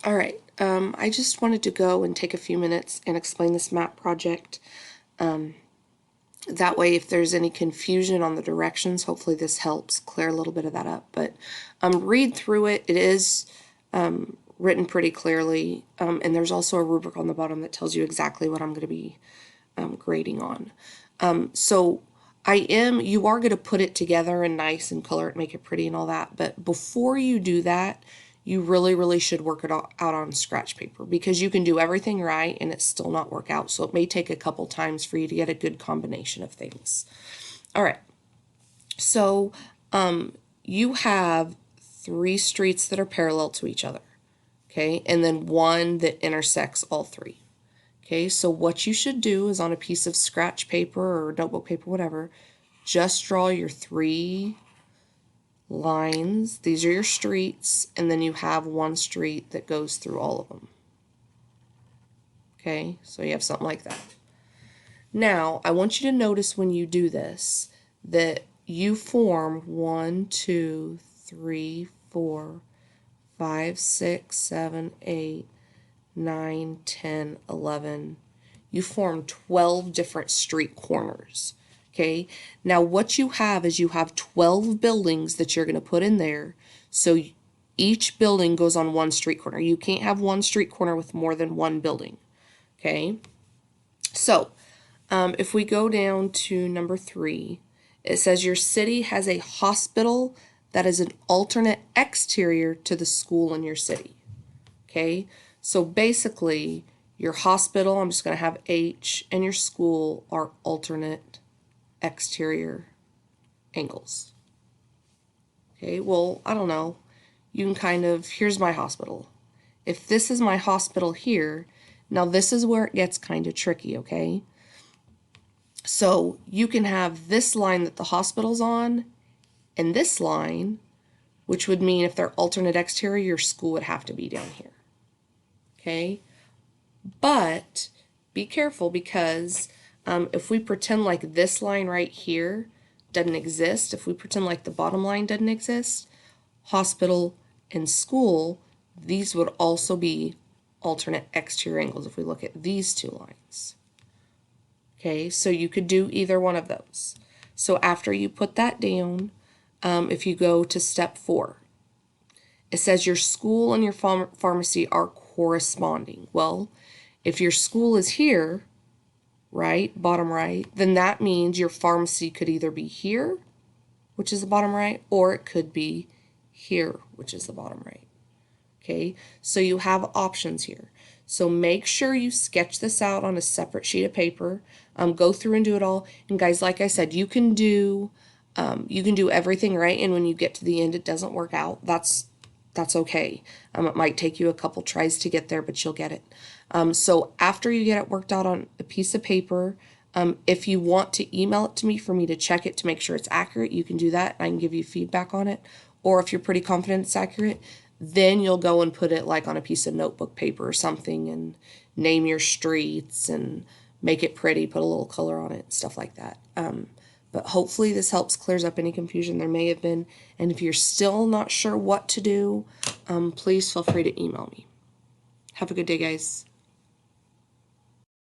Alright, I just wanted to go and take a few minutes and explain this map project. That way, if there's any confusion on the directions, hopefully this helps clear a little bit of that up. But read through it. It is written pretty clearly, and there's also a rubric on the bottom that tells you exactly what I'm going to be grading on. So you are going to put it together and nice and color it, make it pretty and all that. But before you do that, you really should work it out on scratch paper, because you can do everything right and it still not work out. So it may take a couple times for you to get a good combination of things. All right. So you have 3 streets that are parallel to each other. Okay. And then one that intersects all 3. Okay. So what you should do is on a piece of scratch paper or notebook paper, whatever, just draw your 3 lines. These are your streets, and then you have one street that goes through all of them. Okay, so you have something like that. Now, I want you to notice when you do this that you form 1, 2, 3, 4, 5, 6, 7, 8, 9, 10, 11. You form 12 different street corners. Okay, now what you have is you have 12 buildings that you're going to put in there. So each building goes on one street corner. You can't have one street corner with more than one building. Okay, so if we go down to number 3, it says your city has a hospital that is an alternate exterior to the school in your city. Okay, so basically your hospital, I'm just going to have H, and your school are alternate exterior angles. Okay, well, I don't know. You can here's my hospital. If this is my hospital here, now this is where it gets kind of tricky, okay? So you can have this line that the hospital's on and this line, which would mean if they're alternate exterior, your school would have to be down here. Okay? But be careful, because if we pretend like this line right here doesn't exist, if we pretend like the bottom line doesn't exist, hospital and school, these would also be alternate exterior angles if we look at these 2 lines. Okay, so you could do either one of those. So after you put that down, if you go to step 4, it says your school and your pharmacy are corresponding. Well, if your school is here, right, bottom right, then that means your pharmacy could either be here, which is the bottom right, or it could be here, which is the bottom right. Okay, so you have options here. So make sure you sketch this out on a separate sheet of paper. Go through and do it all. And guys, like I said, you can do everything right, and when you get to the end it doesn't work out, that's okay. It might take you a couple tries to get there, but you'll get it. So after you get it worked out on a piece of paper, if you want to email it to me for me to check it to make sure it's accurate, you can do that. I can give you feedback on it. Or if you're pretty confident it's accurate, then you'll go and put it like on a piece of notebook paper or something and name your streets and make it pretty, put a little color on it, stuff like that. But hopefully this clears up any confusion there may have been. And if you're still not sure what to do, please feel free to email me. Have a good day, guys.